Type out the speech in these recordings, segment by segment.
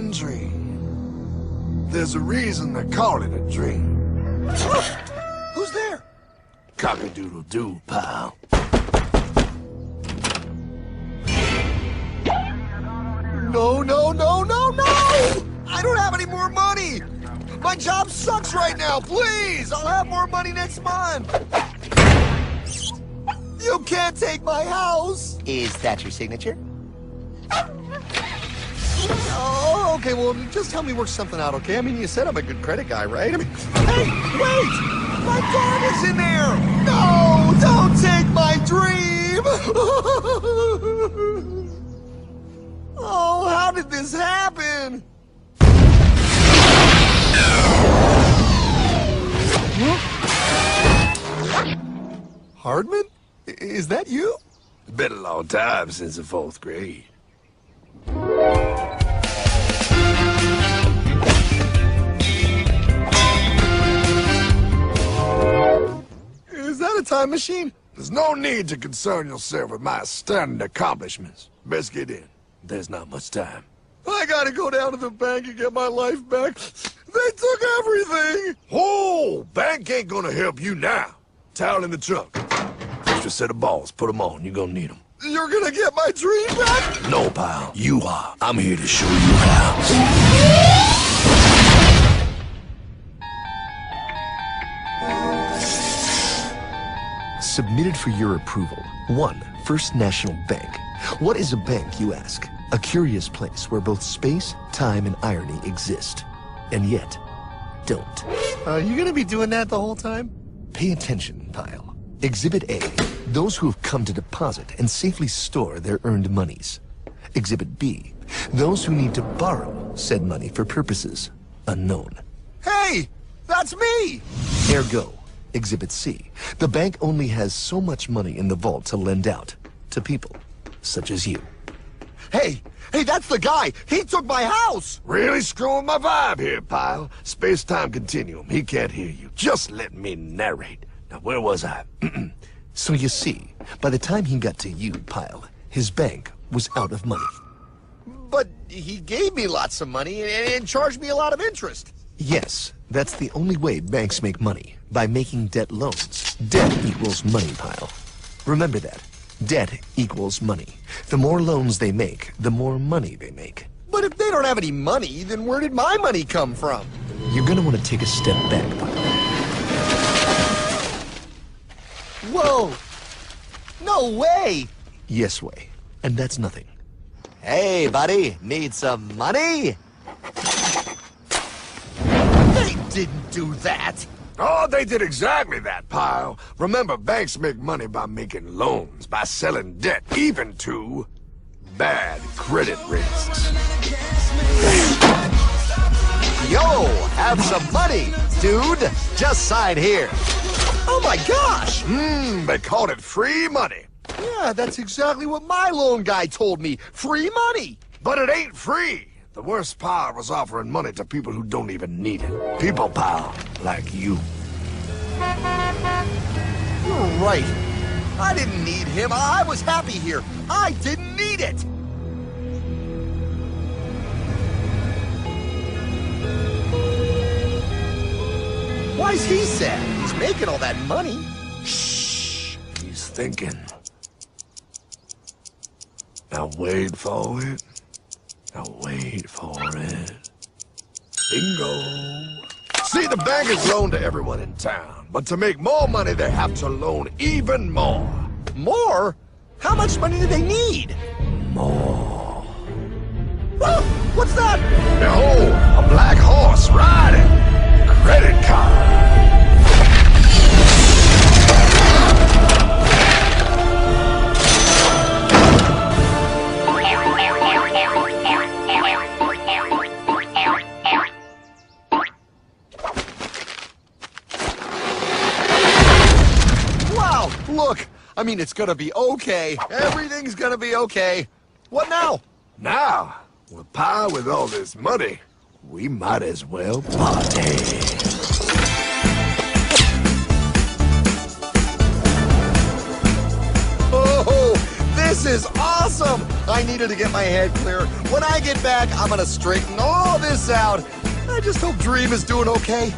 American dream. There's a reason they call it a dream. Who's there? Cock-a-doodle-doo, pal. No, no, no, no, no! I don't have any more money! My job sucks right now, please! I'll have more money next month! You can't take my house! Is that your signature? Oh, okay, well, just help me work something out, okay? I mean, you said I'm a good credit guy, right? I mean, hey, wait! My dog is in there! No, don't take my dream! Oh, how did this happen? Hardman? Is that you? It's been a long time since the 4th grade. Is that a time machine? There's no need to concern yourself with my astounding accomplishments. Best get in. There's not much time. I gotta go down to the bank and get my life back. They took everything! Oh, bank ain't gonna help you now. Towel in the trunk. Extra set of balls. Put them on. You're gonna need them. You're gonna get my dream back? No, pal. You are. I'm here to show you how. Submitted for your approval. 1. First National Bank. What is a bank, you ask? A curious place where both space, time, and irony exist. And yet, don't. You gonna be doing that the whole time? Pay attention, pile. Exhibit A. Those who have come to deposit and safely store their earned monies. Exhibit B. Those who need to borrow said money for purposes unknown. Hey! That's me! Ergo, Exhibit C. The bank only has so much money in the vault to lend out to people such as you. Hey! Hey, that's the guy! He took my house! Really screwing my vibe here, pal. Space-time continuum. He can't hear you. Just let me narrate. Now, where was I? So you see, by the time he got to you, Pile, his bank was out of money. But he gave me lots of money and charged me a lot of interest. Yes, that's the only way banks make money, by making debt loans. Debt equals money, Pile. Remember that. Debt equals money. The more loans they make, the more money they make. But if they don't have any money, then where did my money come from? You're gonna want to take a step back, Pile. Whoa! No way! Yes way. And that's nothing. Hey, buddy, need some money? They didn't do that! Oh, they did exactly that, pal. Remember, banks make money by making loans, by selling debt, even to bad credit risks. Yo, have some money, dude. Just sign here. Oh my gosh! They called it free money. Yeah, that's exactly what my loan guy told me. Free money! But it ain't free. The worst part was offering money to people who don't even need it. People, pal, like you. You're right. I didn't need him. I was happy here. I didn't need it. Why's he sad? He's making all that money. Shh. He's thinking. Now wait for it. Now wait for it. Bingo. See, the bankers loan to everyone in town, but to make more money, they have to loan even more. More? How much money do they need? More. Oh, what's that? Behold, a black horse riding. Credit card. Wow, look. I mean, it's gonna be okay. Everything's gonna be okay. What now? Now, with power with all this money, we might as well party. Oh, this This is awesome! I needed to get my head clear. When I get back, I'm gonna straighten all this out. I just hope Dream is doing okay.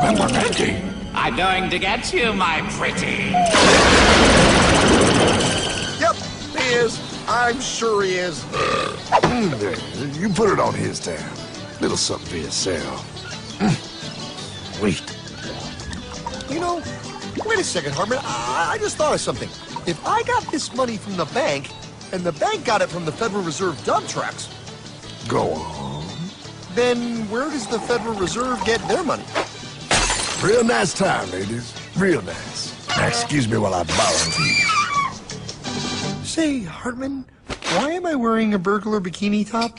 Pepperminty! I'm going to get you, my pretty. Yep, he is. I'm sure he is. There, you put it on his tab. Little something for yourself. Wait. You know, wait a second, Hartman. I just thought of something. If I got this money from the bank, and the bank got it from the Federal Reserve dump trucks, Go on. then where does the Federal Reserve get their money? Real nice time, ladies. Real nice. Now, excuse me while I borrow these. Say, Hartman, why am I wearing a burglar bikini top?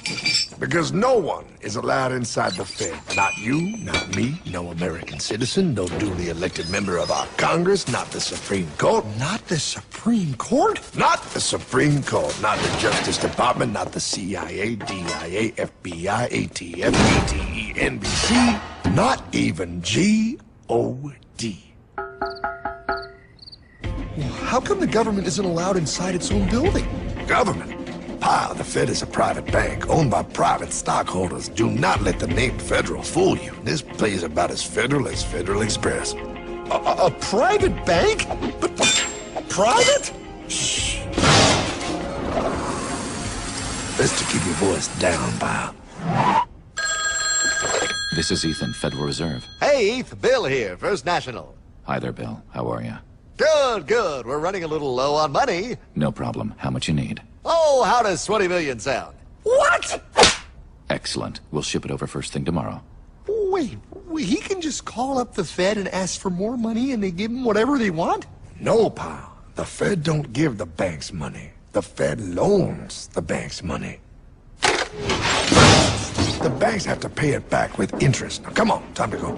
Because no one is allowed inside the Fed. Not you, not me, no American citizen, no duly elected member of our Congress, not the Supreme Court. Not the Supreme Court? Not the Supreme Court, not the Justice Department, not the CIA, DIA, FBI, ATF, ATE, NBC, not even G.O.D. How come the government isn't allowed inside its own building? Government? Pile, the Fed is a private bank owned by private stockholders. Do not let the name Federal fool you. This place is about as federal as Federal Express. A private bank? But private? Shh. Best to keep your voice down, pal. This is Ethan, Federal Reserve. Hey, Heath, Bill here, First National. Hi there, Bill. How are you? Good, good. We're running a little low on money. No problem. How much you need? Oh, how does 20 million sound? What? Excellent. We'll ship it over first thing tomorrow. Wait, he can just call up the Fed and ask for more money and they give him whatever they want? No, pal. The Fed don't give the banks money. The Fed loans the banks money. The banks have to pay it back with interest. Now, come on, time to go.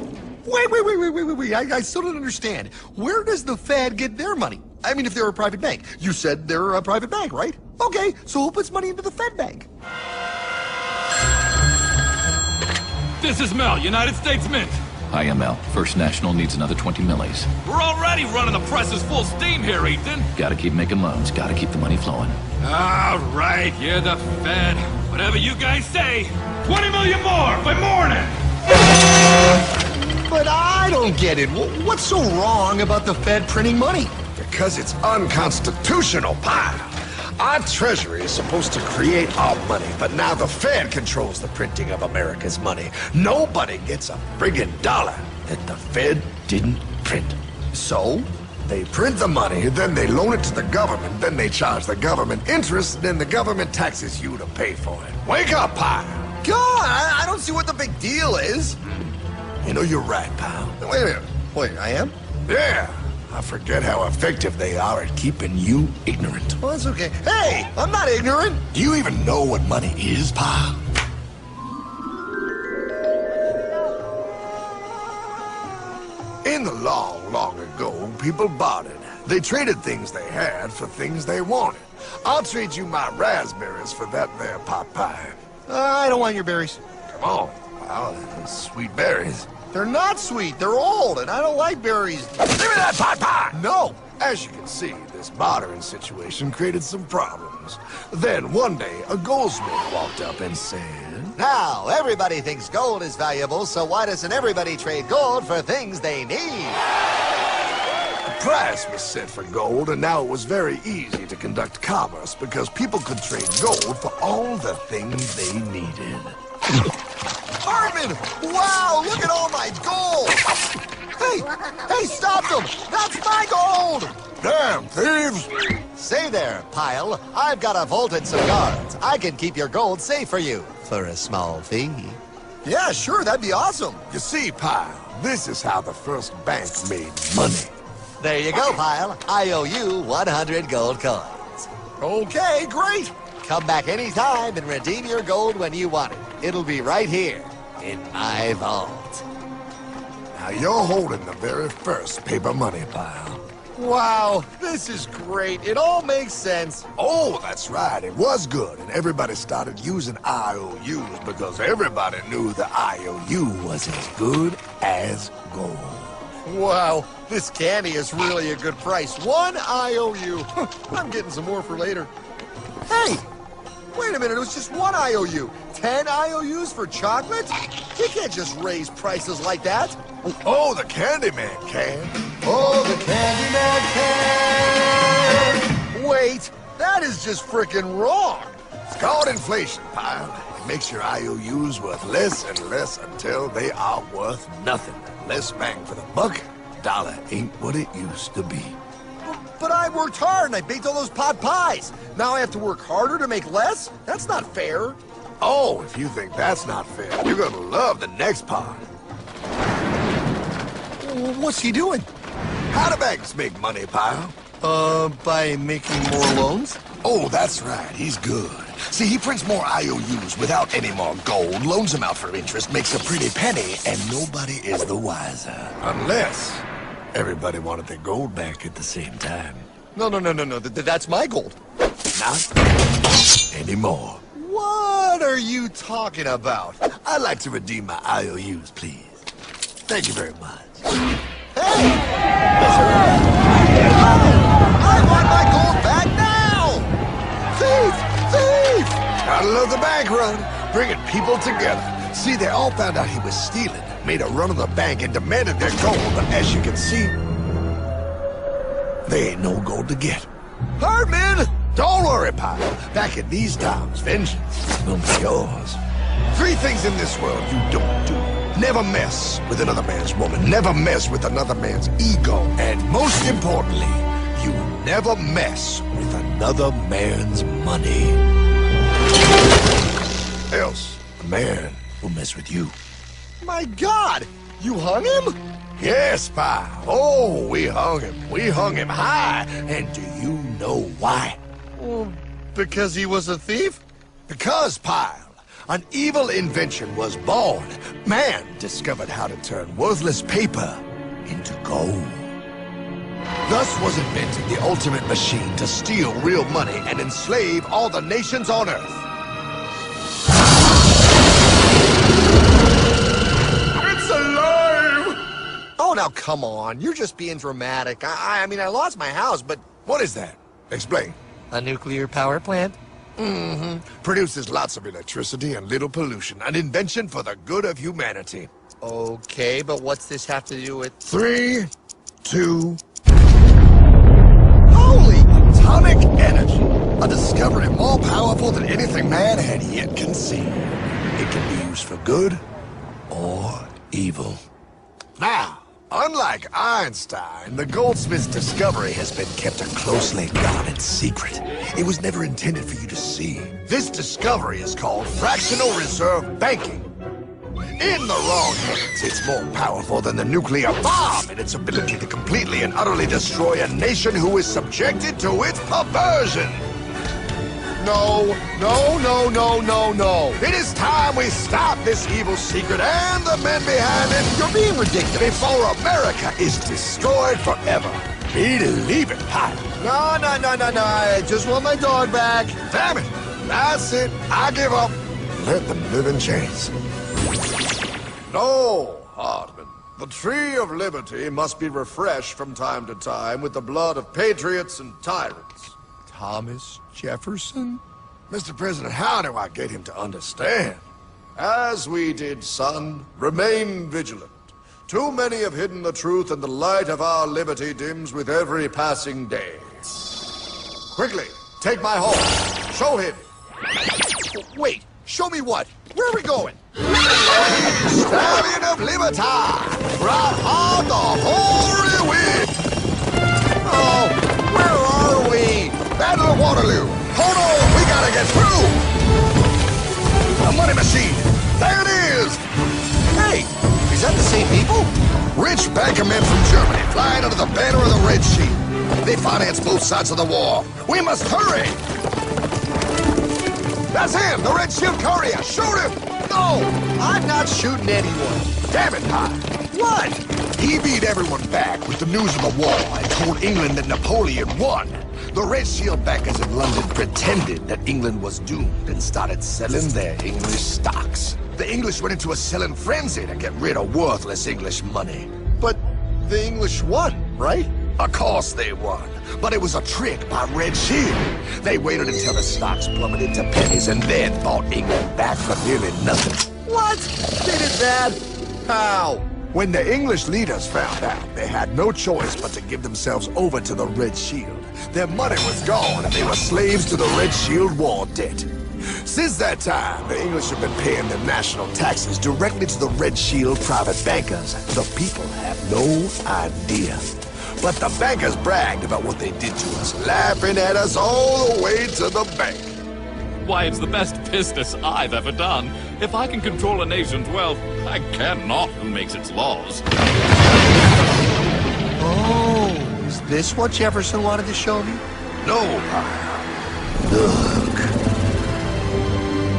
Wait. I still don't understand. Where does the Fed get their money? I mean, if they're a private bank. You said they're a private bank, right? Okay, so who puts money into the Fed bank? This is Mel, United States Mint. Hi, ML. First National needs another 20 millis. We're already running the presses full steam here, Ethan. Gotta keep making loans. Gotta keep the money flowing. All right, you're the Fed. Whatever you guys say. 20 million more by morning. But I don't get it. What's so wrong about the Fed printing money? Because it's unconstitutional, pal. Our Treasury is supposed to create our money, but now the Fed controls the printing of America's money. Nobody gets a friggin' dollar that the Fed didn't print. So? They print the money, then they loan it to the government, then they charge the government interest, then the government taxes you to pay for it. Wake up, pal! God, I don't see what the big deal is. You know, you're right, pal. Wait a minute. Wait, I am? Yeah, I forget how effective they are at keeping you ignorant. Well, that's okay. Hey, I'm not ignorant. Do you even know what money is, pal? In the long, long ago, people bartered. They traded things they had for things they wanted. I'll trade you my raspberries for that there pot pie. I don't want your berries. Come on, pal, they're sweet berries. They're not sweet. They're old, and I don't like berries. Give me that pot pie! No. As you can see, this bartering situation created some problems. Then one day, a goldsmith walked up and said, Now, everybody thinks gold is valuable, so why doesn't everybody trade gold for things they need? The price was set for gold, and now it was very easy to conduct commerce because people could trade gold for all the things they needed. Hartman! Wow, look at all my gold! Hey, stop them! That's my gold! Damn thieves! Say there, Pile. I've got a vault and some guards. I can keep your gold safe for you for a small fee. Yeah, sure, that'd be awesome. You see, Pile, this is how the first bank made money. There you go, Pile. I owe you 100 gold coins. Okay, great. Come back anytime and redeem your gold when you want it. It'll be right here in my vault. Now you're holding the very first paper money, Pile. Wow, this is great. It all makes sense. Oh, that's right. It was good, and everybody started using IOUs because everybody knew the IOU was as good as gold. Wow, this candy is really a good price. 1 IOU. I'm getting some more for later. Hey! Wait a minute, it was just 1 IOU. 10 IOUs for chocolate? You can't just raise prices like that. Oh, the Candyman can. Oh, the Candyman can! Wait, that is just frickin' wrong. It's called inflation, pal. It makes your IOUs worth less and less until they are worth nothing. Less bang for the buck. Dollar ain't what it used to be. But I worked hard and I baked all those pot pies. Now I have to work harder to make less? That's not fair. Oh, if you think that's not fair, you're gonna love the next part. What's he doing? How do banks make money, pal? By making more loans? Oh, that's right. He's good. See, he prints more IOUs without any more gold, loans them out for interest, makes a pretty penny, and nobody is the wiser. Unless everybody wanted their gold back at the same time. No. That's my gold. Not anymore. What are you talking about? I'd like to redeem my IOUs, please. Thank you very much. Hey! I want my gold back now! Thief! Thief! Gotta love the bank run, bringing people together. See, they all found out he was stealing, made a run on the bank and demanded their gold, but as you can see, there ain't no gold to get. Hardman! Don't worry, pal. Back in these times, vengeance will be yours. 3 things in this world you don't do. Never mess with another man's woman. Never mess with another man's ego. And most importantly, you never mess with another man's money. Else, a man will mess with you. My God! You hung him? Yes, pal. Oh, we hung him. We hung him high. And do you know why? Well, because he was a thief? Because, pal, an evil invention was born. Man discovered how to turn worthless paper into gold. Thus was invented the ultimate machine to steal real money and enslave all the nations on Earth. It's alive! Oh, now come on. You're just being dramatic. I mean, I lost my house, but... What is that? Explain. A nuclear power plant? Mm-hmm. Produces lots of electricity and little pollution. An invention for the good of humanity. Okay, but what's this have to do with... 3, 2... Holy! Atomic energy. A discovery more powerful than anything man had yet conceived. It can be used for good or evil. Now, unlike Einstein, the goldsmith's discovery has been kept a closely guarded secret. It was never intended for you to see. This discovery is called fractional reserve banking. In the wrong hands, it's more powerful than the nuclear bomb in its ability to completely and utterly destroy a nation who is subjected to its perversion. No. It is time we stop this evil secret and the men behind it. You're being ridiculous. Before America is destroyed forever. Believe it, Pat. No. I just want my dog back. Damn it. That's it. I give up. Let them live in chains. No, Hardman. The tree of liberty must be refreshed from time to time with the blood of patriots and tyrants. Thomas Jefferson? Mr. President, how do I get him to understand? As we did, son, remain vigilant. Too many have hidden the truth, and the light of our liberty dims with every passing day. Quickly, take my horse. Show him. Wait, show me what? Where are we going? Stallion of Liberty! Brought on the hoary wind! Oh, where are we? Battle of Waterloo! Hold on, we gotta get through! A money machine! There it is! Hey, is that the same people? Rich bankermen from Germany flying under the banner of the Red Shield. They finance both sides of the war. We must hurry! That's him, the Red Shield courier! Shoot him! No, I'm not shooting anyone. Damn it, Pop! What? He beat everyone back with the news of the war and told England that Napoleon won. The Red Shield backers in London pretended that England was doomed and started selling their English stocks. The English went into a selling frenzy to get rid of worthless English money. But The English won, right? Of course they won. But it was a trick by Red Shield. They waited until the stocks plummeted to pennies and then bought England back for nearly nothing. What? They did that? How? When the English leaders found out, they had no choice but to give themselves over to the Red Shield. Their money was gone and they were slaves to the Red Shield war debt. Since that time, the English have been paying their national taxes directly to the Red Shield private bankers. The people have no idea. But the bankers bragged about what they did to us, laughing at us all the way to the bank. Why, it's the best business I've ever done. If I can control a nation's wealth, I care not who makes its laws. Oh, is this what Jefferson wanted to show me? No, Pyle. Look.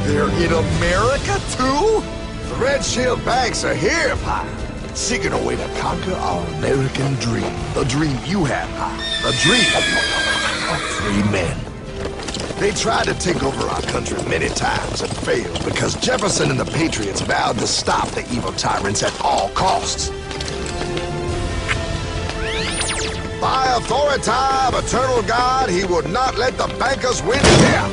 They're in America, too? The Red Shield banks are here, Pyle. Seeking a way to conquer our American dream. The dream you have, Pyle. The dream of free men. They tried to take over our country many times and failed because Jefferson and the Patriots vowed to stop the evil tyrants at all costs. By authority of eternal God, he would not let the bankers win here.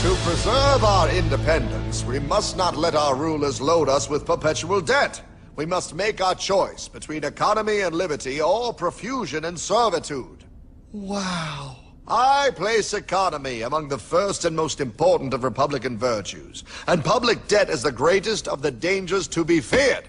To preserve our independence, we must not let our rulers load us with perpetual debt. We must make our choice between economy and liberty or profusion and servitude. Wow. I place economy among the first and most important of Republican virtues, and public debt is the greatest of the dangers to be feared.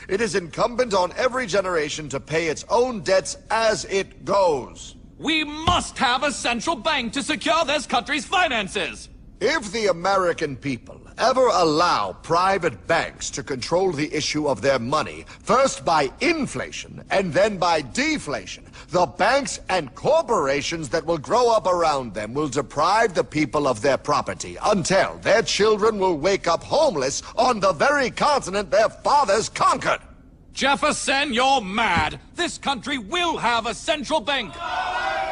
It is incumbent on every generation to pay its own debts as it goes. We must have a central bank to secure this country's finances. If the American people ever allow private banks to control the issue of their money, first by inflation and then by deflation, the banks and corporations that will grow up around them will deprive the people of their property until their children will wake up homeless on the very continent their fathers conquered. Jefferson, you're mad. This country will have a central bank.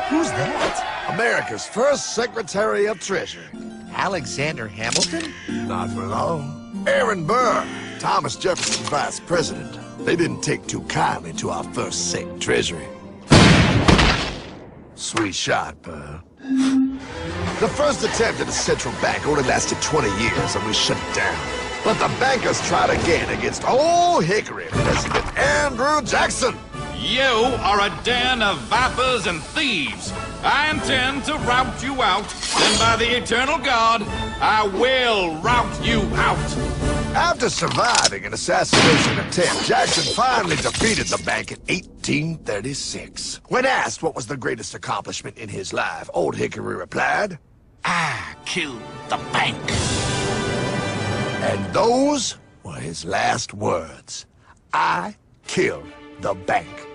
Who's that? America's first Secretary of Treasury. Alexander Hamilton? Not for long. Aaron Burr, Thomas Jefferson's vice president. They didn't take too kindly to our first Sec Treasury. Sweet shot, Burr. The first attempt at a central bank only lasted 20 years and we shut it down. But the bankers tried again against Old Hickory, President Andrew Jackson. You are a den of vipers and thieves. I intend to rout you out, and by the eternal God, I will rout you out. After surviving an assassination attempt, Jackson finally defeated the bank in 1836. When asked what was the greatest accomplishment in his life, Old Hickory replied, I killed the bank. and those were his last words. I killed the bank.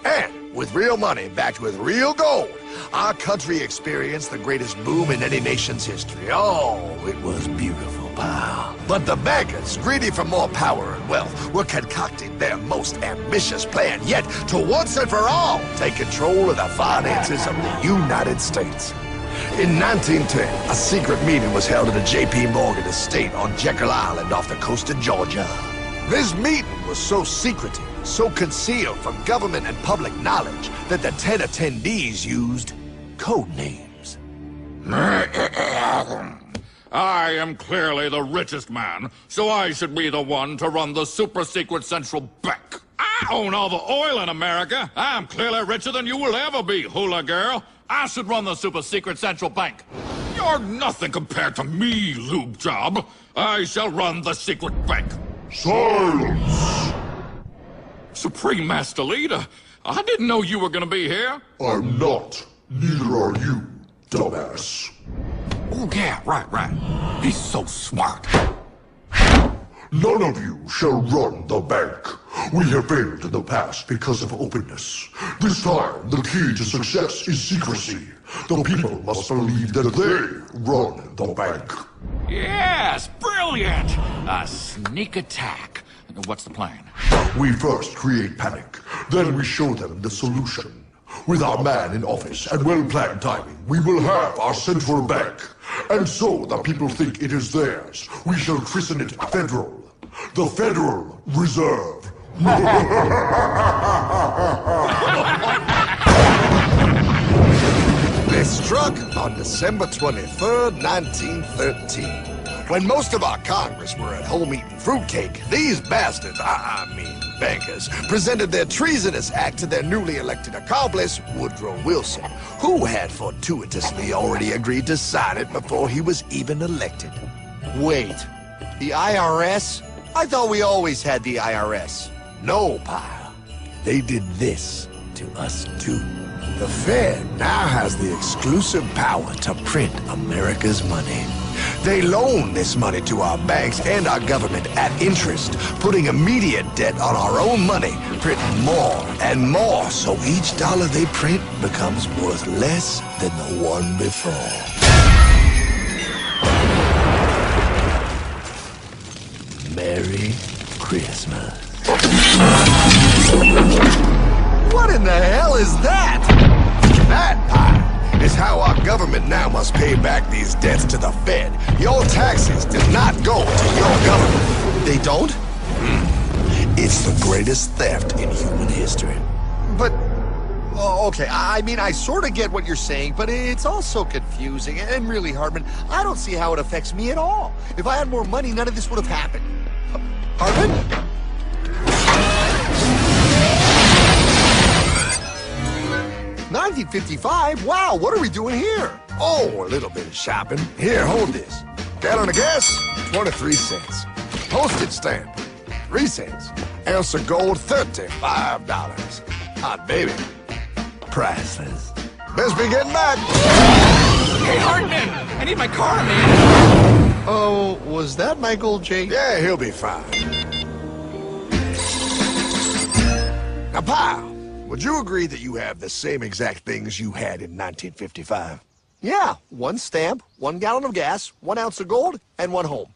And with real money backed with real gold, our country experienced the greatest boom in any nation's history. Oh, it was beautiful, pal. But the bankers, greedy for more power and wealth, were concocting their most ambitious plan yet to once and for all take control of the finances of the United States. In 1910, a secret meeting was held at the J.P. Morgan estate on Jekyll Island off the coast of Georgia. This meeting was so secretive, so concealed from government and public knowledge that the 10 attendees used code names. I am clearly the richest man, so I should be the one to run the super-secret central bank. I own all the oil in America. I'm clearly richer than you will ever be, hula girl. I should run the super-secret central bank. You're nothing compared to me, lube job. I shall run the secret bank. Silence! Supreme Master Leader, I didn't know you were gonna be here. I'm not. Neither are you, dumbass. Oh, yeah, right. He's so smart. None of you shall run the bank. We have failed in the past because of openness. This time, the key to success is secrecy. The people must believe that they run the bank. Yes, brilliant! A sneak attack. What's the plan? We first create panic, then we show them the solution. With our man in office and well-planned timing, we will have our central bank. And so the people think it is theirs. We shall christen it Federal. The Federal Reserve They struck on December 23rd, 1913. When most of our Congress were at home eating fruitcake, these bastards, I mean bankers, presented their treasonous act to their newly elected accomplice, Woodrow Wilson, who had fortuitously already agreed to sign it before he was even elected. Wait, the IRS? I thought we always had the IRS. No, pal. They did this to us too. The Fed now has the exclusive power to print America's money. They loan this money to our banks and our government at interest, putting immediate debt on our own money, printing more and more, so each dollar they print becomes worth less than the one before. Merry Christmas. What in the hell is that? That, pal, is how our government now must pay back these debts to the Fed. Your taxes did not go to your government. They don't? It's the greatest theft in human history. But, oh, okay, I mean, I sort of get what you're saying, but it's also confusing. And really, Hartman, I don't see how it affects me at all. If I had more money, none of this would have happened. Hartman? 1955? Wow, what are we doing here? Oh, a little bit of shopping. Here, hold this. Gallon of gas, 23 cents. Postage stamp, 3 cents. Ounce of gold, $35. Hot baby. Priceless. Best be getting back. Hey, Hartman! I need my car, man! Oh, was that Michael J? Yeah, he'll be fine. Now, pal, would you agree that you have the same exact things you had in 1955? Yeah, 1 stamp, 1 gallon of gas, 1 ounce of gold, and 1 home.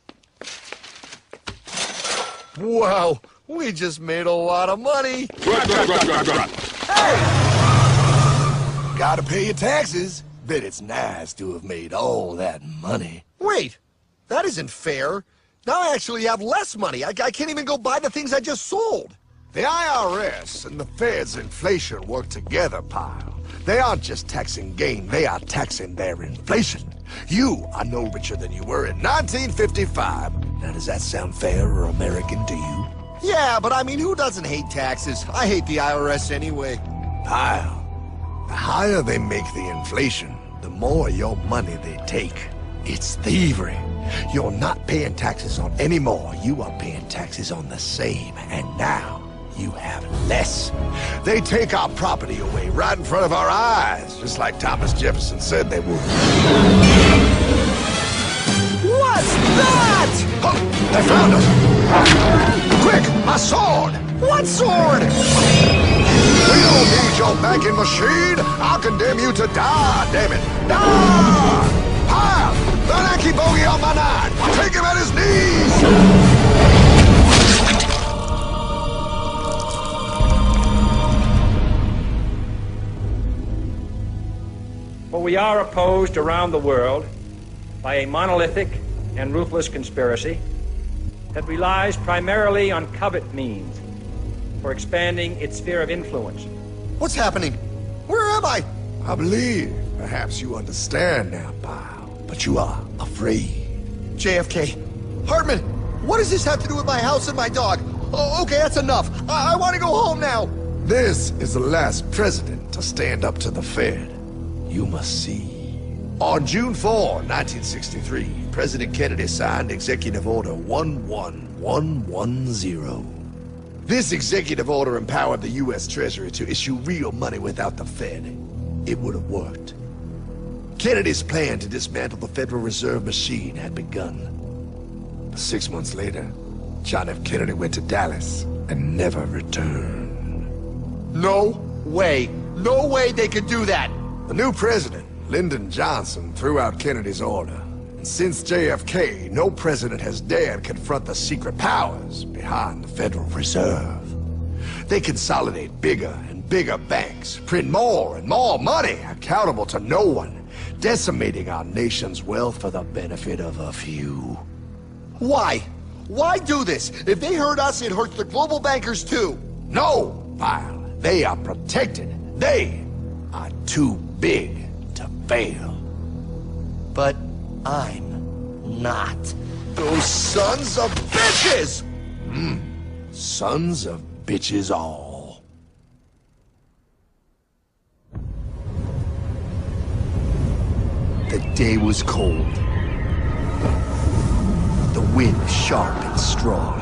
Wow, we just made a lot of money. Hey! Gotta pay your taxes. Bet it's nice to have made all that money. Wait, that isn't fair. Now I actually have less money. I can't even go buy the things I just sold. The IRS and the Fed's inflation work together, pal. They aren't just taxing gain, they are taxing their inflation. You are no richer than you were in 1955. Now, does that sound fair or American to you? Yeah, but I mean, who doesn't hate taxes? I hate the IRS anyway. Pal, the higher they make the inflation, the more your money they take. It's thievery. You're not paying taxes on any more. You are paying taxes on the same. And now, you have less. They take our property away right in front of our eyes, just like Thomas Jefferson said they would. What's that? Oh, they found us! Quick, my sword! What sword? We don't need your banking machine! I'll condemn you to die, damn it! Die! Pile! The lanky bogey on my 9! Take him at his knees! For we are opposed around the world by a monolithic and ruthless conspiracy that relies primarily on covert means for expanding its sphere of influence. What's happening? Where am I? I believe perhaps you understand now, pal, but you are afraid. JFK. Hartman, what does this have to do with my house and my dog? Oh, okay, that's enough. I want to go home now. This is the last president to stand up to the Fed. You must see. On June 4, 1963, President Kennedy signed Executive Order 11110. This executive order empowered the U.S. Treasury to issue real money without the Fed. It would have worked. Kennedy's plan to dismantle the Federal Reserve machine had begun. 6 months later, John F. Kennedy went to Dallas and never returned. No way. No way they could do that. The new president, Lyndon Johnson, threw out Kennedy's order. And since JFK, no president has dared confront the secret powers behind the Federal Reserve. They consolidate bigger and bigger banks, print more and more money, accountable to no one, decimating our nation's wealth for the benefit of a few. Why? Why do this? If they hurt us, it hurts the global bankers too. No, Pyle. They are protected. They are too big to fail. But I'm not. Those sons of bitches! Sons of bitches all. The day was cold. The wind sharp and strong.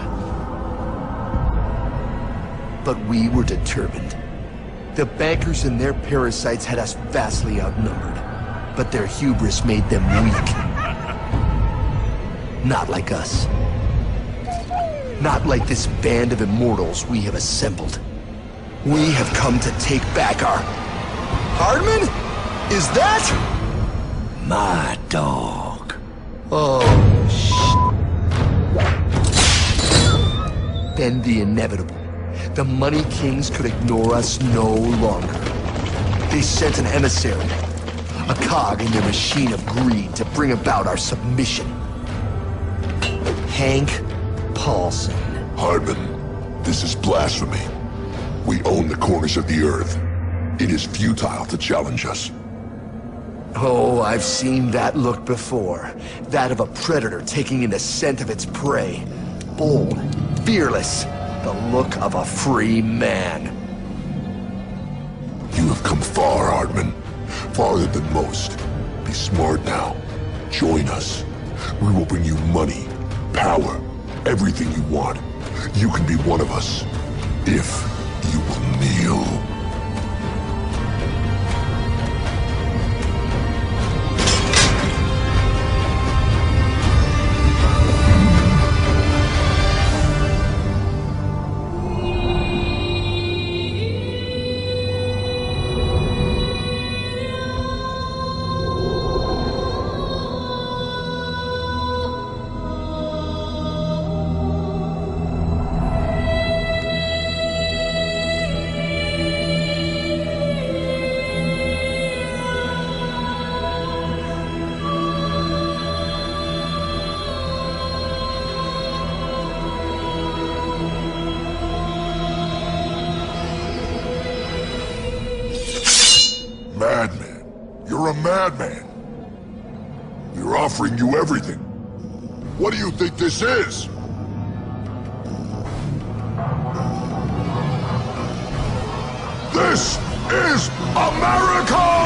But we were determined. The bankers and their parasites had us vastly outnumbered, but their hubris made them weak. Not like us. Not like this band of immortals we have assembled. We have come to take back our... Hardman? Is that... My dog. Oh, Then the inevitable. The Money Kings could ignore us no longer. They sent an emissary, a cog in their machine of greed to bring about our submission. Hank Paulson. Hardman, this is blasphemy. We own the corners of the earth. It is futile to challenge us. Oh, I've seen that look before. That of a predator taking in the scent of its prey. Bold, fearless, the look of a free man. You have come far, Hardman. Farther than most. Be smart now. Join us. We will bring you money, power, everything you want. You can be one of us, if you will kneel. Madman. You're a madman. We're offering you everything. What do you think this is? This is America!